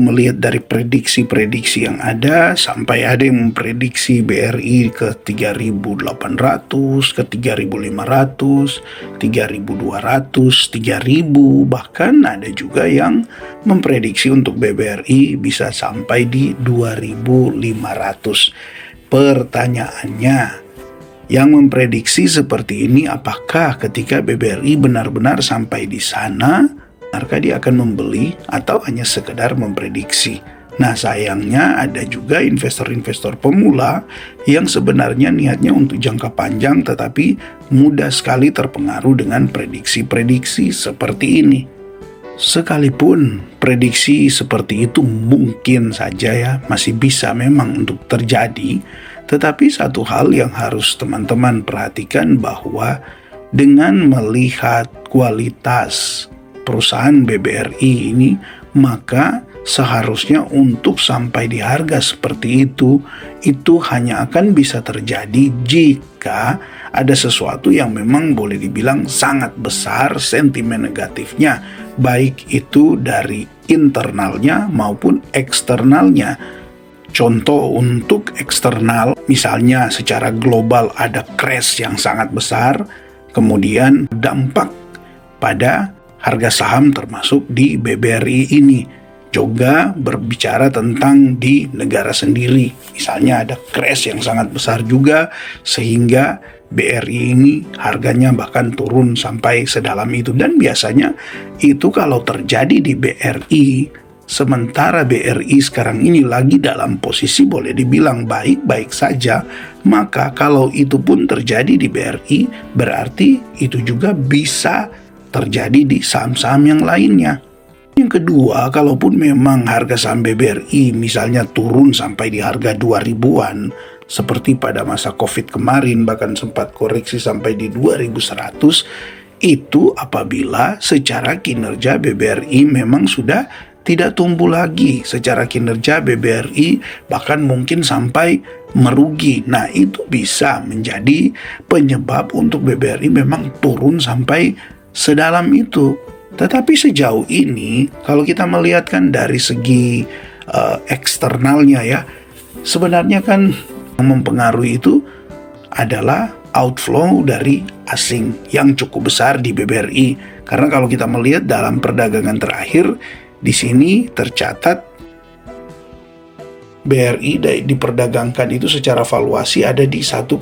melihat dari prediksi-prediksi yang ada, sampai ada yang memprediksi BRI ke 3.800, ke 3.500, 3.200, 3.000, bahkan ada juga yang memprediksi untuk BBRI bisa sampai di 2.500. Pertanyaannya, yang memprediksi seperti ini, apakah ketika BBRI benar-benar sampai di sana, benarkah dia akan membeli atau hanya sekedar memprediksi? Nah, sayangnya ada juga investor-investor pemula yang sebenarnya niatnya untuk jangka panjang tetapi mudah sekali terpengaruh dengan prediksi-prediksi seperti ini. Sekalipun prediksi seperti itu mungkin saja ya masih bisa memang untuk terjadi, tetapi satu hal yang harus teman-teman perhatikan bahwa dengan melihat kualitas perusahaan BBRI ini, maka seharusnya untuk sampai di harga seperti itu hanya akan bisa terjadi jika ada sesuatu yang memang boleh dibilang sangat besar sentimen negatifnya, baik itu dari internalnya maupun eksternalnya. Contoh untuk eksternal, misalnya secara global ada crash yang sangat besar, kemudian dampak pada harga saham termasuk di BBRI ini. Juga berbicara tentang di negara sendiri, misalnya ada crash yang sangat besar juga sehingga BRI ini harganya bahkan turun sampai sedalam itu. Dan biasanya itu kalau terjadi di BRI, sementara BRI sekarang ini lagi dalam posisi boleh dibilang baik-baik saja, maka kalau itu pun terjadi di BRI, berarti itu juga bisa terjadi di saham-saham yang lainnya. Yang kedua, kalaupun memang harga saham BBRI misalnya turun sampai di harga 2.000-an, seperti pada masa COVID kemarin bahkan sempat koreksi sampai di 2.100, itu apabila secara kinerja BBRI memang sudah tidak tumbuh lagi, secara kinerja BBRI bahkan mungkin sampai merugi. Nah, itu bisa menjadi penyebab untuk BBRI memang turun sampai sedalam itu. Tetapi sejauh ini, kalau kita melihatkan dari segi eksternalnya ya, sebenarnya kan yang mempengaruhi itu adalah outflow dari asing yang cukup besar di BBRI. Karena kalau kita melihat dalam perdagangan terakhir, di sini tercatat BRI diperdagangkan itu secara valuasi ada di 1,56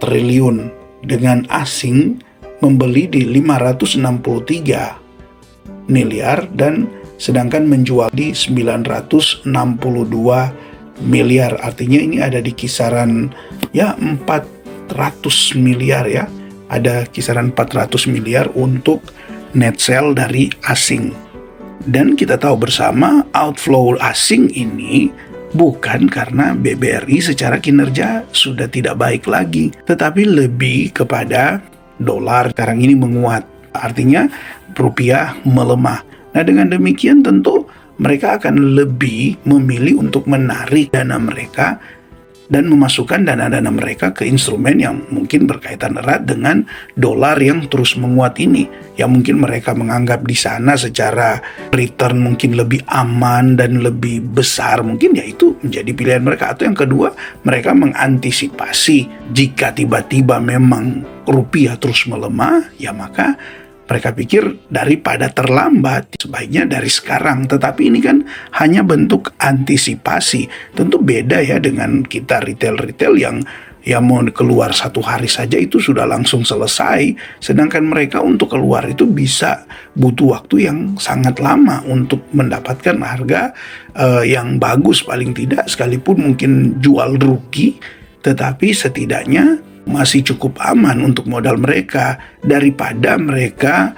triliun dengan asing membeli di 563 miliar dan sedangkan menjual di 962 miliar. Artinya ini ada di kisaran ya 400 miliar ya. Ada kisaran 400 miliar untuk net sale dari asing. Dan kita tahu bersama outflow asing ini bukan karena BBRI secara kinerja sudah tidak baik lagi, tetapi lebih kepada dolar sekarang ini menguat, artinya rupiah melemah. Nah, dengan demikian tentu mereka akan lebih memilih untuk menarik dana mereka dan memasukkan dana-dana mereka ke instrumen yang mungkin berkaitan erat dengan dolar yang terus menguat ini. Yang mungkin mereka menganggap di sana secara return mungkin lebih aman dan lebih besar. Mungkin ya itu menjadi pilihan mereka. Atau yang kedua, mereka mengantisipasi jika tiba-tiba memang rupiah terus melemah, ya maka mereka pikir daripada terlambat, sebaiknya dari sekarang. Tetapi ini kan hanya bentuk antisipasi. Tentu beda ya dengan kita retail-retail yang mau keluar satu hari saja itu sudah langsung selesai. Sedangkan mereka untuk keluar itu bisa butuh waktu yang sangat lama untuk mendapatkan harga yang bagus paling tidak. Sekalipun mungkin jual rugi, tetapi setidaknya masih cukup aman untuk modal mereka daripada mereka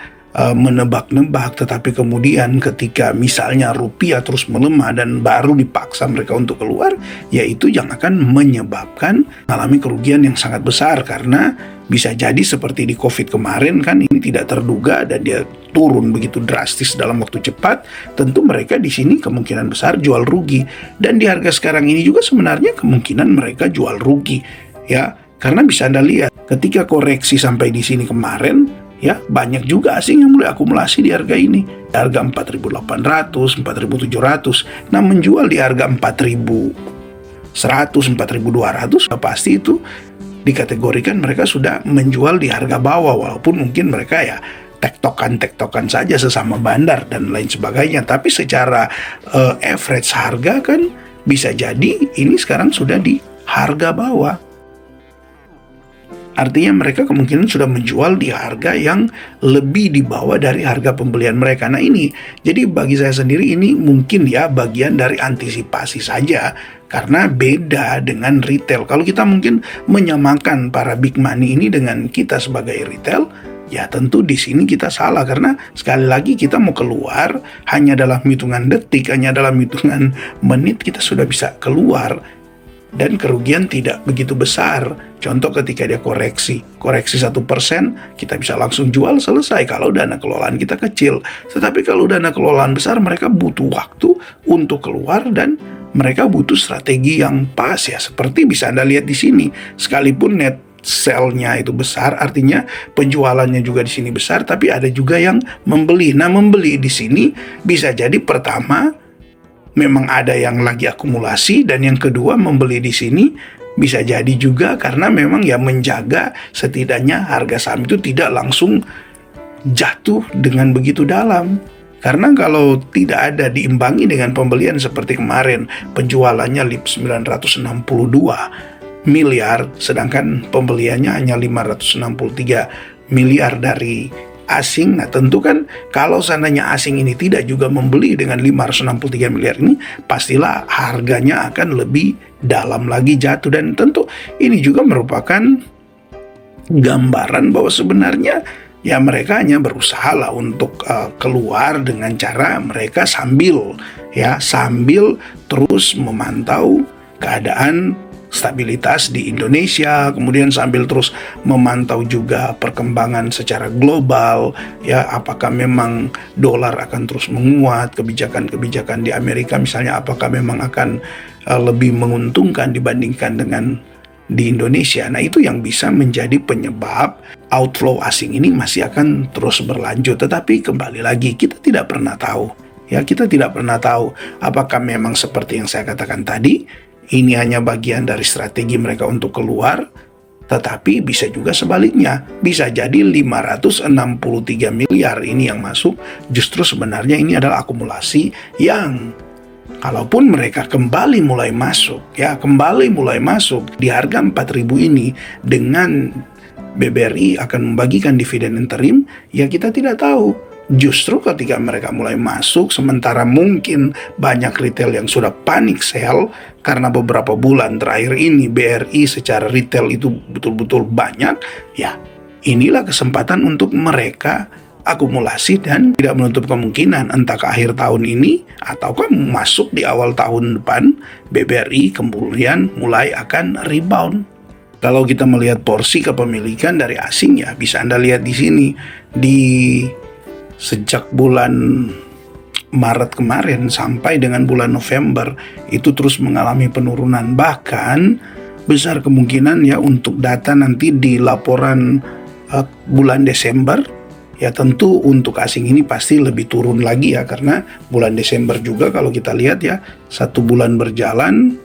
menebak-nebak, tetapi kemudian ketika misalnya rupiah terus melemah dan baru dipaksa mereka untuk keluar, yaitu yang akan menyebabkan mengalami kerugian yang sangat besar. Karena bisa jadi seperti di COVID kemarin kan, ini tidak terduga dan dia turun begitu drastis dalam waktu cepat. Tentu mereka di sini kemungkinan besar jual rugi, dan di harga sekarang ini juga sebenarnya kemungkinan mereka jual rugi ya. Karena bisa Anda lihat, ketika koreksi sampai di sini kemarin, Ya, banyak juga asing yang mulai akumulasi di harga ini. Di harga 4.800, 4.700. Nah, menjual di harga 4.100, 4.200, pasti itu dikategorikan mereka sudah menjual di harga bawah, walaupun mungkin mereka ya tektokan saja sesama bandar dan lain sebagainya. Tapi secara average harga kan bisa jadi ini sekarang sudah di harga bawah. Artinya mereka kemungkinan sudah menjual di harga yang lebih di bawah dari harga pembelian mereka. Nah ini, jadi bagi saya sendiri ini mungkin ya bagian dari antisipasi saja. Karena beda dengan retail. Kalau kita mungkin menyamakan para big money ini dengan kita sebagai retail, ya tentu di sini kita salah. Karena sekali lagi kita mau keluar hanya dalam hitungan detik, hanya dalam hitungan menit kita sudah bisa keluar. Dan kerugian tidak begitu besar. Contoh ketika dia koreksi 1%, kita bisa langsung jual, selesai kalau dana kelolaan kita kecil. Tetapi kalau dana kelolaan besar, mereka butuh waktu untuk keluar dan mereka butuh strategi yang pas ya. Seperti bisa Anda lihat di sini, sekalipun net sell-nya itu besar, artinya penjualannya juga di sini besar, tapi ada juga yang membeli. Nah, membeli di sini bisa jadi pertama memang ada yang lagi akumulasi, dan yang kedua membeli di sini bisa jadi juga karena memang ya menjaga setidaknya harga saham itu tidak langsung jatuh dengan begitu dalam. Karena kalau tidak ada diimbangi dengan pembelian seperti kemarin, penjualannya 962 miliar, sedangkan pembeliannya hanya 563 miliar dari asing. Nah tentu kan kalau seandainya asing ini tidak juga membeli dengan 563 miliar ini, pastilah harganya akan lebih dalam lagi jatuh. Dan tentu ini juga merupakan gambaran bahwa sebenarnya ya mereka hanya berusaha lah untuk keluar dengan cara mereka sambil terus memantau keadaan stabilitas di Indonesia, kemudian sambil terus memantau juga perkembangan secara global, ya apakah memang dolar akan terus menguat, kebijakan-kebijakan di Amerika misalnya apakah memang akan lebih menguntungkan dibandingkan dengan di Indonesia. Nah itu yang bisa menjadi penyebab outflow asing ini masih akan terus berlanjut. Tetapi kembali lagi kita tidak pernah tahu, ya kita tidak pernah tahu apakah memang seperti yang saya katakan tadi, ini hanya bagian dari strategi mereka untuk keluar, tetapi bisa juga sebaliknya. Bisa jadi 563 miliar ini yang masuk, justru sebenarnya ini adalah akumulasi yang kalaupun mereka kembali mulai masuk di harga 4.000 ini dengan BBRI akan membagikan dividen interim, ya kita tidak tahu. Justru ketika mereka mulai masuk, sementara mungkin banyak retail yang sudah panik sell karena beberapa bulan terakhir ini BRI secara retail itu betul-betul banyak, ya inilah kesempatan untuk mereka akumulasi dan tidak menutup kemungkinan entah ke akhir tahun ini ataukah masuk di awal tahun depan BBRI kemudian mulai akan rebound. Kalau kita melihat porsi kepemilikan dari asing ya bisa Anda lihat di sini sejak bulan Maret kemarin sampai dengan bulan November itu terus mengalami penurunan, bahkan besar kemungkinan ya untuk data nanti di laporan bulan Desember ya tentu untuk asing ini pasti lebih turun lagi ya, karena bulan Desember juga kalau kita lihat ya 1 bulan berjalan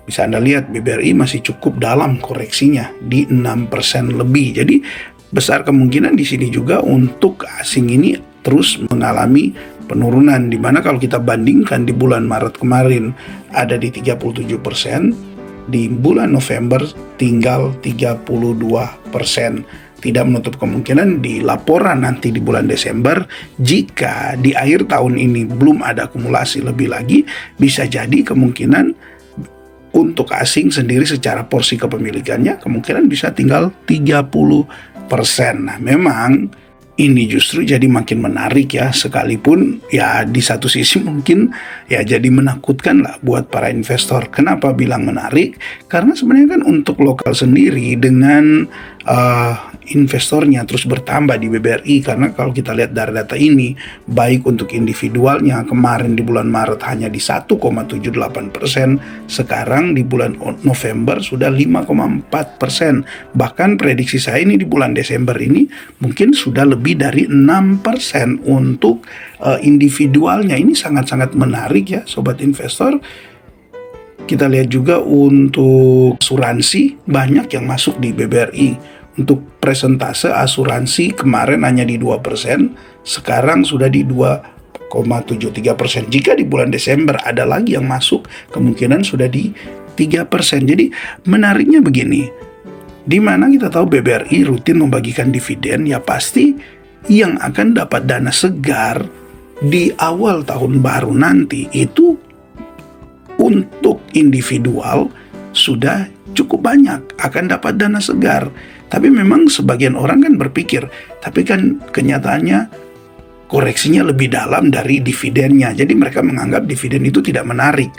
bisa Anda lihat BBRI masih cukup dalam koreksinya di 6% lebih. Jadi besar kemungkinan di sini juga untuk asing ini terus mengalami penurunan, di mana kalau kita bandingkan di bulan Maret kemarin ada di 37%, di bulan November tinggal 32%. Tidak menutup kemungkinan di laporan nanti di bulan Desember, jika di akhir tahun ini belum ada akumulasi lebih lagi, bisa jadi kemungkinan untuk asing sendiri secara porsi kepemilikannya kemungkinan bisa tinggal 30%. Nah memang ini justru jadi makin menarik ya, sekalipun ya di satu sisi mungkin ya jadi menakutkan lah buat para investor. Kenapa bilang menarik? Karena sebenarnya kan untuk lokal sendiri dengan investornya terus bertambah di BBRI, karena kalau kita lihat dari data ini, baik untuk individualnya kemarin di bulan Maret hanya di 1,78%, sekarang di bulan November sudah 5,4%. Bahkan prediksi saya ini di bulan Desember ini mungkin sudah lebih dari 6% untuk individualnya. Ini sangat-sangat menarik ya sobat investor. Kita lihat juga untuk asuransi banyak yang masuk di BBRI. Untuk presentase asuransi kemarin hanya di 2%, sekarang sudah di 2,73%. Jika di bulan Desember ada lagi yang masuk, kemungkinan sudah di 3%. Jadi menariknya begini, di mana kita tahu BBRI rutin membagikan dividen, ya pasti yang akan dapat dana segar di awal tahun baru nanti itu untuk individual sudah cukup banyak akan dapat dana segar. Tapi memang sebagian orang kan berpikir, tapi kan kenyataannya koreksinya lebih dalam dari dividennya. Jadi mereka menganggap dividen itu tidak menarik.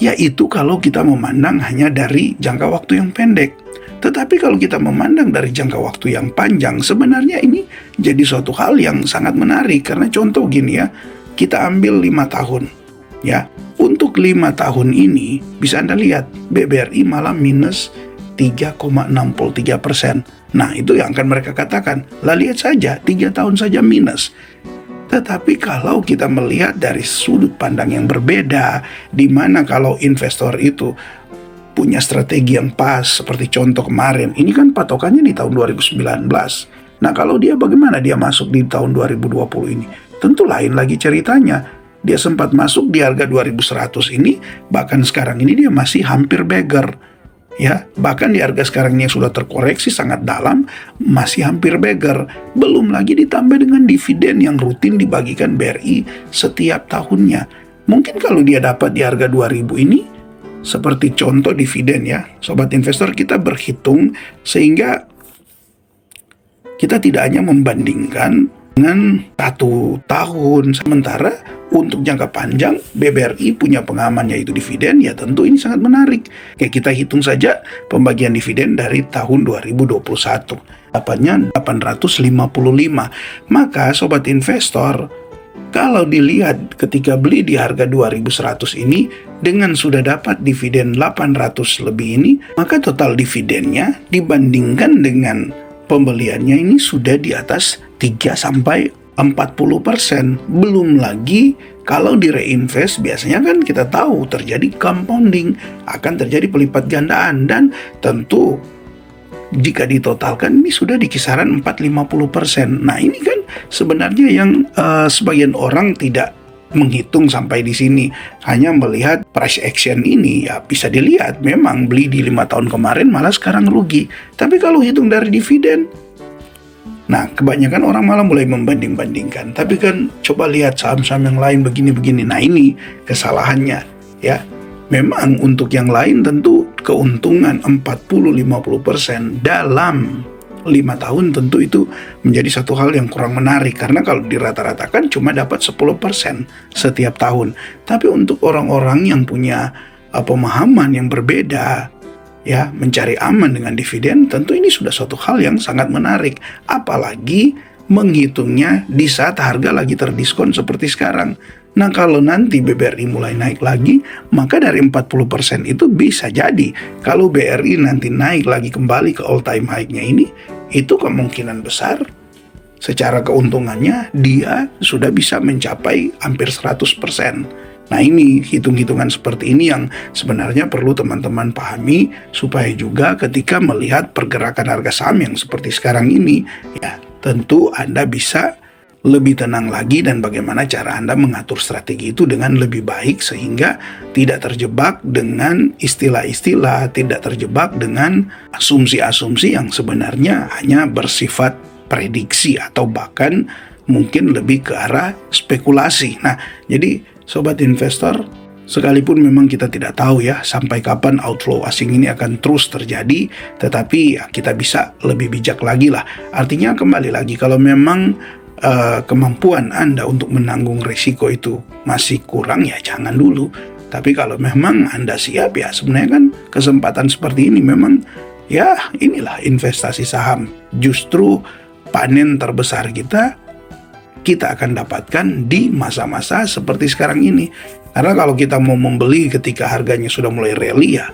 Yaitu kalau kita memandang hanya dari jangka waktu yang pendek. Tetapi kalau kita memandang dari jangka waktu yang panjang, sebenarnya ini jadi suatu hal yang sangat menarik. Karena contoh gini ya, kita ambil 5 tahun. Ya, untuk 5 tahun ini bisa Anda lihat BBRI malah minus 3,63%. Nah, itu yang akan mereka katakan, lah lihat saja 3 tahun saja minus. Tetapi kalau kita melihat dari sudut pandang yang berbeda, di mana kalau investor itu punya strategi yang pas, seperti contoh kemarin, ini kan patokannya di tahun 2019. Nah, kalau dia bagaimana dia masuk di tahun 2020 ini? Tentu lain lagi ceritanya. Dia sempat masuk di harga 2100 ini, bahkan sekarang ini dia masih hampir beggar. Ya, bahkan di harga sekarang ini yang sudah terkoreksi sangat dalam, masih hampir beggar. Belum lagi ditambah dengan dividen yang rutin dibagikan BRI setiap tahunnya. Mungkin kalau dia dapat di harga 2000 ini, seperti contoh dividen ya, sobat investor, kita berhitung sehingga kita tidak hanya membandingkan dengan 1 tahun, sementara untuk jangka panjang BBRI punya pengaman yaitu dividen, ya tentu ini sangat menarik. Kayak kita hitung saja pembagian dividen dari tahun 2021, dapatnya 855. Maka sobat investor, kalau dilihat ketika beli di harga 2100 ini dengan sudah dapat dividen 800 lebih ini, maka total dividennya dibandingkan dengan pembeliannya ini sudah di atas 3-40%. Belum lagi kalau di reinvest, biasanya kan kita tahu terjadi compounding, akan terjadi pelipat gandaan, dan tentu jika ditotalkan ini sudah di kisaran 4-50%. Nah, ini kan sebenarnya yang sebagian orang tidak menghitung sampai di sini, hanya melihat price action ini. Ya bisa dilihat memang beli di 5 tahun kemarin malah sekarang rugi. Tapi kalau hitung dari dividen, nah kebanyakan orang malah mulai membanding-bandingkan. Tapi kan coba lihat saham-saham yang lain begini-begini. Nah, ini kesalahannya ya. Memang untuk yang lain tentu keuntungan 40-50% dalam 5 tahun tentu itu menjadi satu hal yang kurang menarik, karena kalau dirata-ratakan cuma dapat 10% setiap tahun. Tapi untuk orang-orang yang punya pemahaman yang berbeda, ya mencari aman dengan dividen, tentu ini sudah suatu hal yang sangat menarik. Apalagi menghitungnya di saat harga lagi terdiskon seperti sekarang. Nah, kalau nanti BBRI mulai naik lagi, maka dari 40% itu bisa jadi kalau BRI nanti naik lagi kembali ke all time high-nya ini, itu kemungkinan besar secara keuntungannya dia sudah bisa mencapai hampir 100%. Nah, ini hitung-hitungan seperti ini yang sebenarnya perlu teman-teman pahami, supaya juga ketika melihat pergerakan harga saham yang seperti sekarang ini, ya tentu Anda bisa lebih tenang lagi, dan bagaimana cara Anda mengatur strategi itu dengan lebih baik sehingga tidak terjebak dengan istilah-istilah, tidak terjebak dengan asumsi-asumsi yang sebenarnya hanya bersifat prediksi atau bahkan mungkin lebih ke arah spekulasi. Nah, jadi sobat investor, Sekalipun memang kita tidak tahu ya sampai kapan outflow asing ini akan terus terjadi, tetapi ya kita bisa lebih bijak lagi lah. Artinya kembali lagi, kalau memang kemampuan Anda untuk menanggung risiko itu masih kurang, ya jangan dulu. Tapi kalau memang Anda siap, ya sebenarnya kan kesempatan seperti ini memang, ya inilah investasi saham. Justru panen terbesar kita akan dapatkan di masa-masa seperti sekarang ini. Karena kalau kita mau membeli ketika harganya sudah mulai rally, ya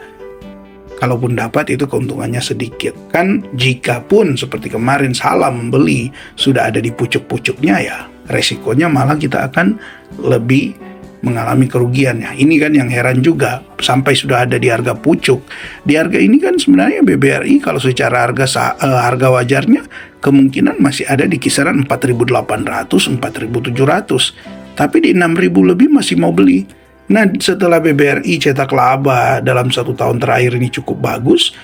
kalaupun dapat itu keuntungannya sedikit. Kan jika pun seperti kemarin salah membeli, sudah ada di pucuk-pucuknya, ya resikonya malah kita akan lebih mengalami kerugian. Ya, ini kan yang heran juga, sampai sudah ada di harga pucuk. Di harga ini kan sebenarnya BBRI kalau secara harga wajarnya kemungkinan masih ada di kisaran 4.800, 4.700. Tapi di 6.000 lebih masih mau beli. Nah, setelah BBRI cetak laba dalam 1 tahun terakhir ini cukup bagus,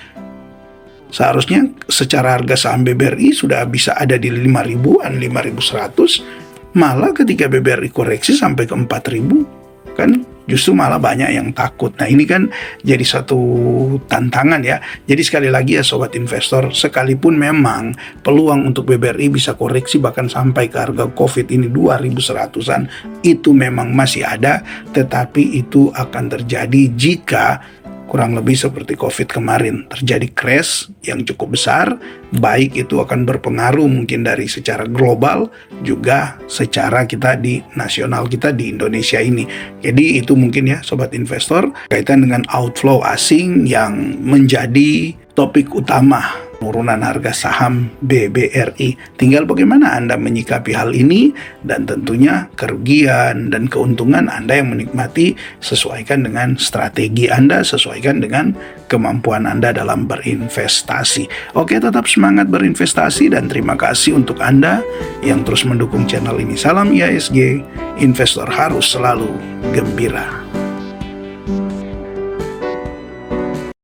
seharusnya secara harga saham BBRI sudah bisa ada di 5.000-an, 5.100. Malah ketika BBRI koreksi sampai ke 4.000, kan justru malah banyak yang takut. Nah, ini kan jadi satu tantangan ya. Jadi sekali lagi ya sobat investor, sekalipun memang peluang untuk BBRI bisa koreksi bahkan sampai ke harga COVID ini 2.100-an, itu memang masih ada, tetapi itu akan terjadi jika kurang lebih seperti COVID kemarin, terjadi crash yang cukup besar, baik itu akan berpengaruh mungkin dari secara global, juga secara kita di nasional kita di Indonesia ini. Jadi itu mungkin ya sobat investor, kaitan dengan outflow asing yang menjadi topik utama penurunan harga saham BBRI. Tinggal bagaimana Anda menyikapi hal ini, dan tentunya kerugian dan keuntungan Anda yang menikmati sesuaikan dengan strategi Anda, sesuaikan dengan kemampuan Anda dalam berinvestasi. Oke, tetap semangat berinvestasi dan terima kasih untuk Anda yang terus mendukung channel ini. Salam IHSG, investor harus selalu gembira.